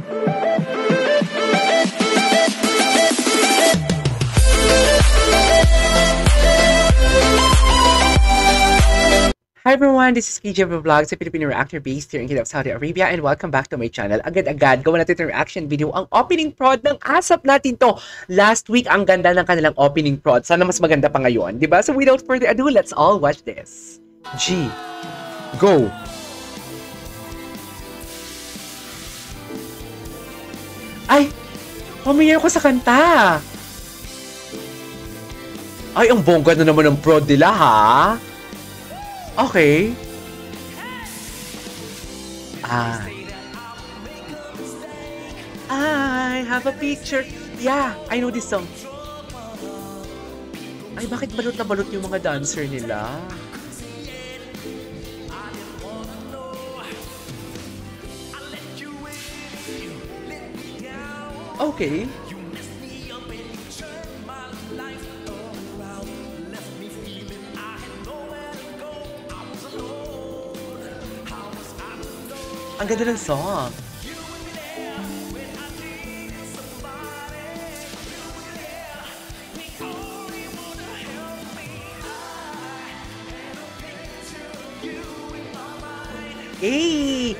Hi everyone, this is PJ Vlogs, a Filipino reactor based here in Kingdom of Saudi Arabia, and welcome back to my channel. Agad-agad, gawa natin yung reaction video. Ang opening prod ng ASAP natin to. Last week, ang ganda ng kanilang opening prod. Sana mas maganda pa ngayon, di ba? So without further ado, let's all watch this. G. Go! Ay! Pamiyaw ko sa kanta! Ay, ang bongga na naman ng prod nila, ha? Okay. I have a picture. Yeah, I know this song. Ay, bakit balot na balot yung mga dancer nila? Okay. Ang ganda ng song. Eh!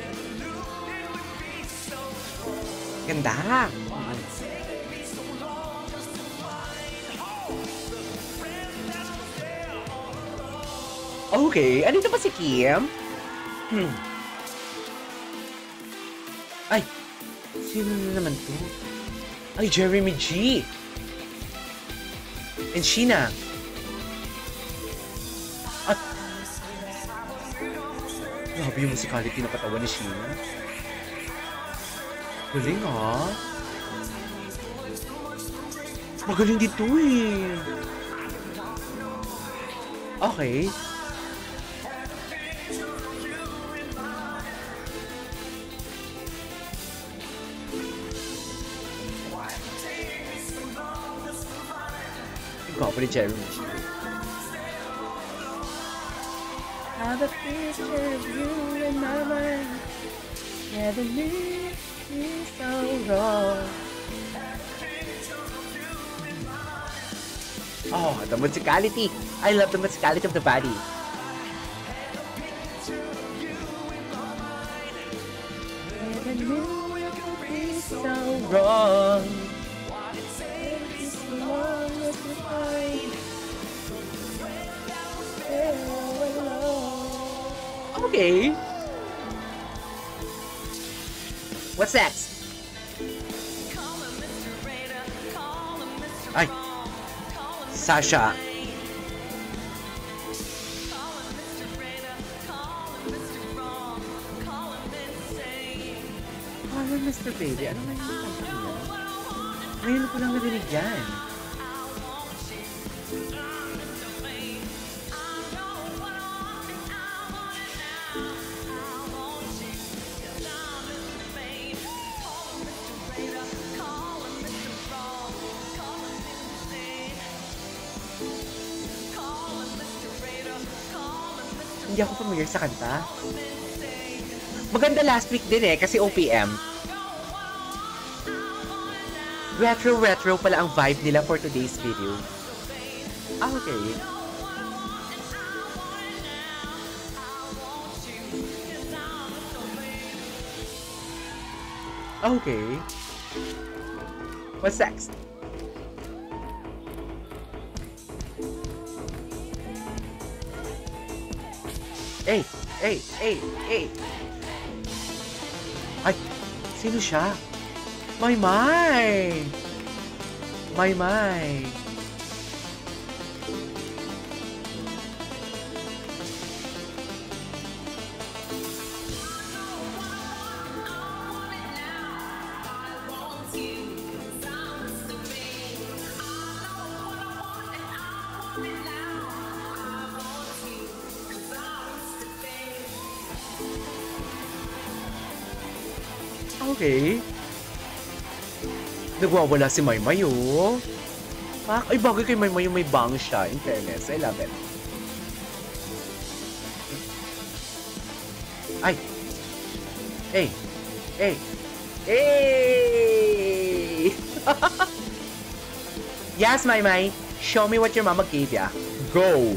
Ganda. Okay, ano ito ba si Kim? Ay, sino na naman to? Ay, Jeremy G. And Sheena. At, grabe yung musicality na katawan ni Sheena. Galing ha? Magaling dito eh. Okay. Gwapo ni Jeremy. Have a picture of you in my mind. Never leave me so wrong. Oh, the musicality. I love the musicality of the body. Never leave me so wrong. Okay. What's next? Ay. Sasha. Oh, Mr. Baby. Ano nga yung kanta niya? Ngayon ko lang narinig yan. Hindi ako familiar sa kanta. Maganda last week din eh, kasi OPM. Retro pala ang vibe nila for today's video. Okay. Okay. What's next? Hey! Ay! Sino siya? My! Okay. Nagwawala si Maymay, oh. Ay, bagay kay Maymay yung may bang siya. In fairness, I love it. Ay. Hey! Yes, Mai. Show me what your mama gave ya. Go!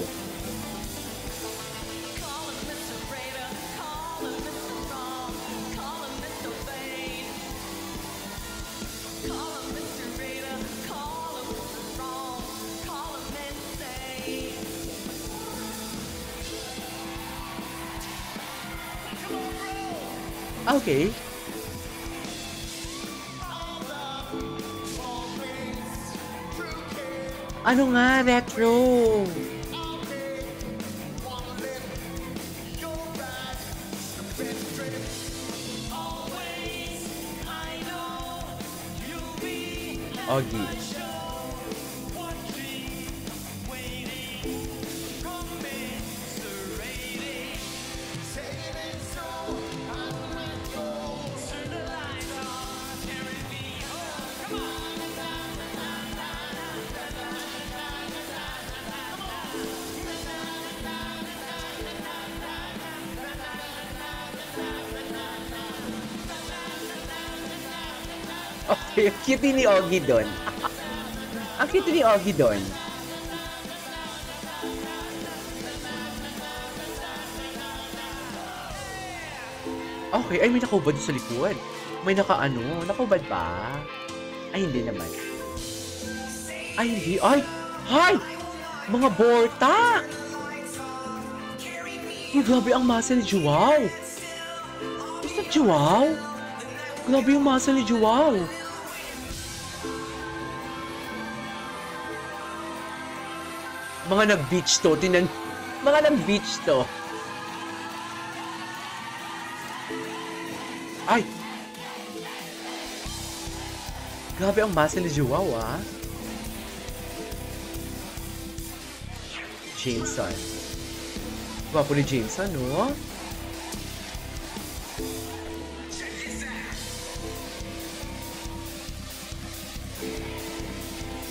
Okay. Ano nga, retro? Oggy. Okay, cute ni Oggy doon. Ang cute ni Oggy doon. Okay, ay may nakahubad sa likod. May nakahubad ba? Ay, hindi naman. Ay, hindi. Ay! Hay! Mga borta! Ay, grabe ang muscle ni Joao. Is that Joao? Grabe yung muscle ni Joao. Mga nag-beach to. Mga nag-beach to. Ay! Grabe ang muscle ni Joao, ah. Jameson. Gwapo ni Jameson, no?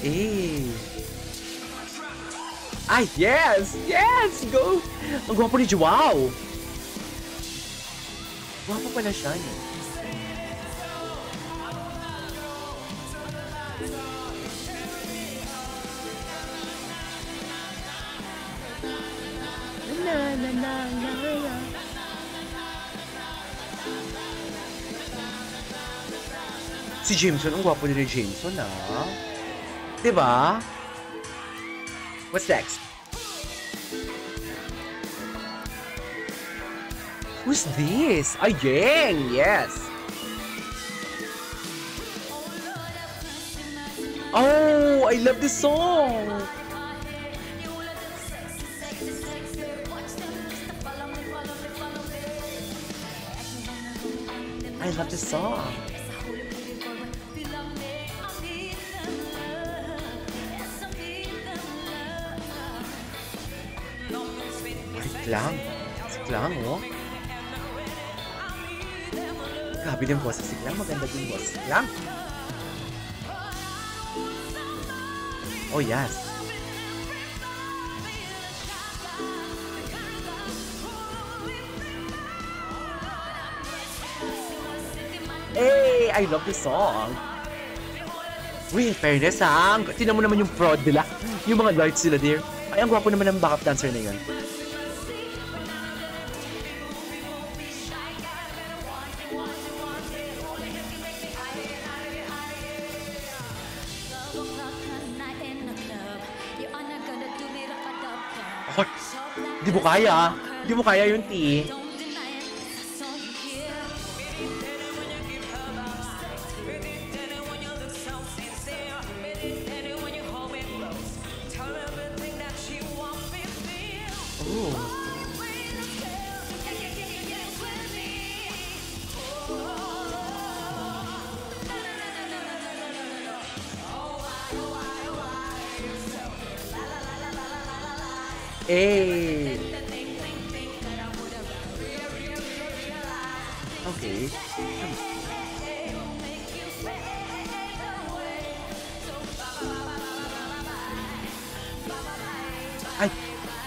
Eh. Ay, yes! Yes! Go! Ang gwapo ni Joao! Gwapo pala siya, no? Si Jameson, ang gwapo ni Jameson, ah. Diba? What's next? Who's this? Ayeng! Yes! Oh! I love this song! I love this song. Siklang, oh. Grabe din boss sa Siklang. Maganda din boss. Siklang. Oh, yes. Hey! I love this song. Wait, fairness ha. Tingnan mo naman yung prod nila. Yung mga lights nila there. Ay, ang gwapo naman ng backup dancer na yun. Oh, di mo kaya. Di mo kaya yung T. Hey! Okay. Ay!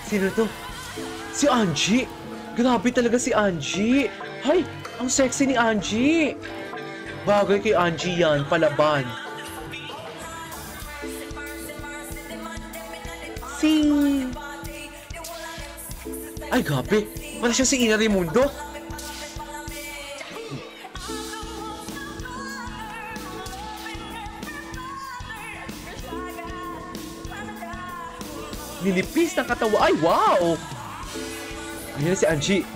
Sino to? Si Angie! Grabe talaga si Angie! Ay! Ang sexy ni Angie! Bagay kay Angie yan, palaban. Si... Ay, gabi. Wala siyang si Ina Raimundo. Ninipis ng katawa. Ay, wow! Ayun na si Angie.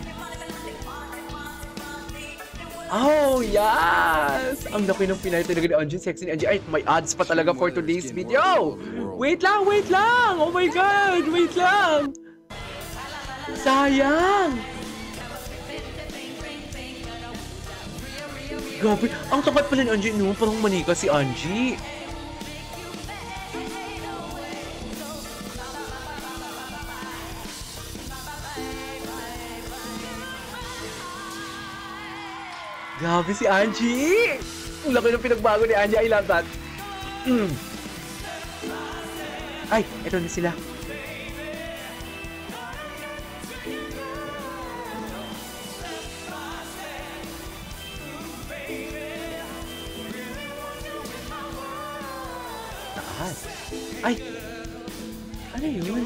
Oh, yes! Ang laki ng pinay talaga ni Angie. Sexy ni Angie. Ay, may ads pa talaga for today's video. Wait lang, wait lang! Oh my God! Wait lang! Sayang! Grabe, ang tapat pala ni Angie, no? Parang manika si Angie. Grabe si Angie! Ang laki ng pinagbago ni Angie. I love that. Ay, eto na sila. Taas. Ay! Ano yun?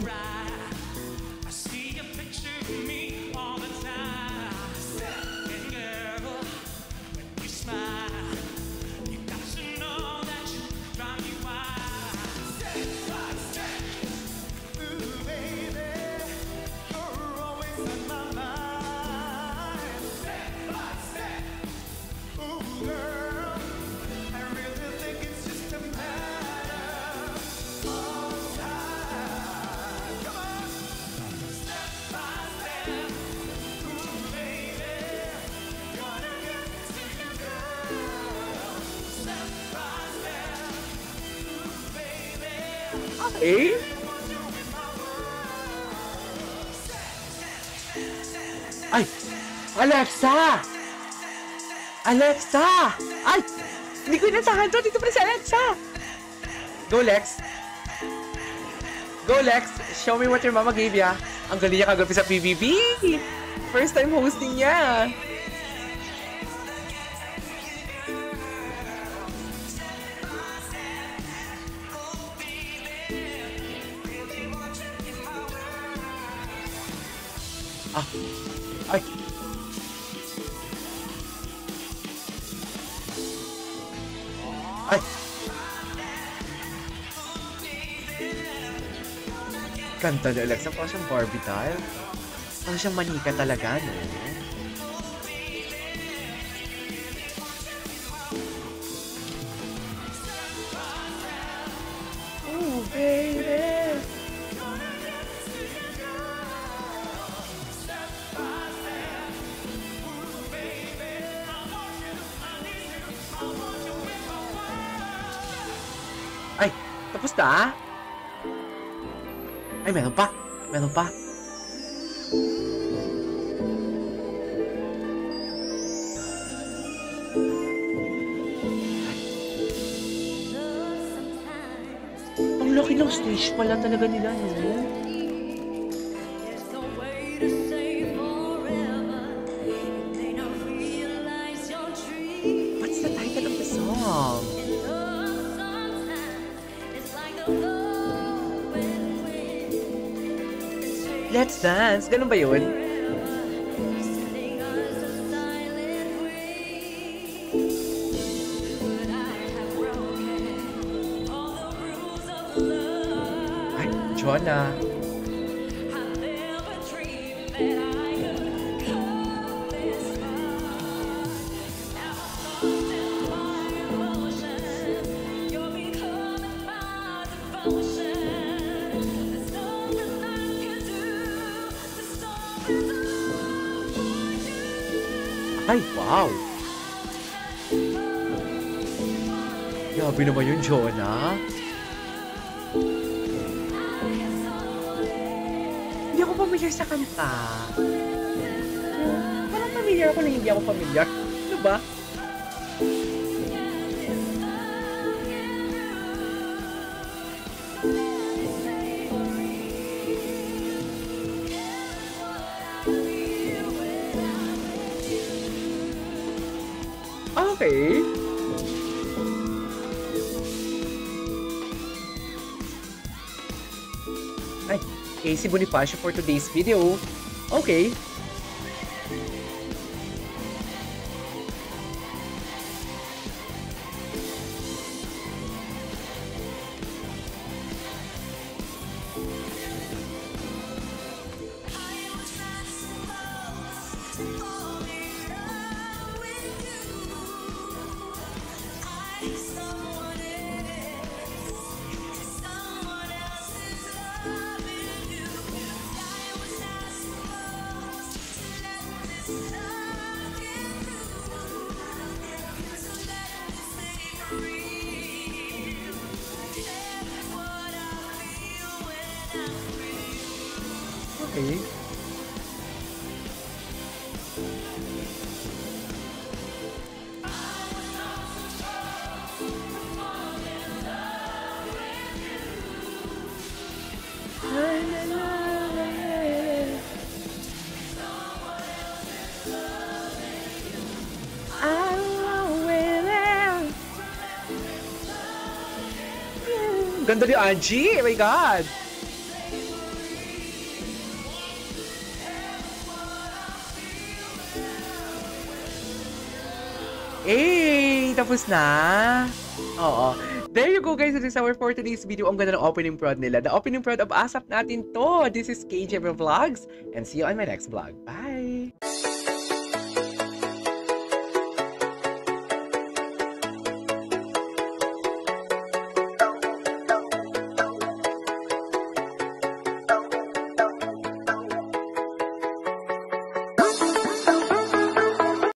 Eh? Ay! Alexa! Alexa! Ay! Hindi ko inasahan to! Dito pa rin si Alexa! Go, Lex! Go, Lex! Show me what your mama gave ya. Ang galing niya kagabi sa PBB! First time hosting niya! Ah! Ay! Ay! Kanta ni Alexa, parang siyang Barbie doll. Parang siyang manika talaga, no? Oh, baby! Ay, tapos na? Ay, meron pa. Meron pa. Ang laki ng stage pala talaga nila, no? What's the title of the song? Let's Dance! Ganun ba yun? Ay, Jonah! Ay, wow! Grabe naman yun, Jonah. Hindi ako familiar sa kanta. Parang familiar ako na hindi ako familiar. Ano ba? Okay. Ay, AC Bonifacio for today's video. Okay. Okay. Ganda ni Angie! Oh my God! Eh, tapos na. Oo. There you go guys, this is our for today's video. Ang ganda ng opening prod nila. The opening prod of ASAP natin to. This is KJ Vlogs and see you on my next vlog. Bye!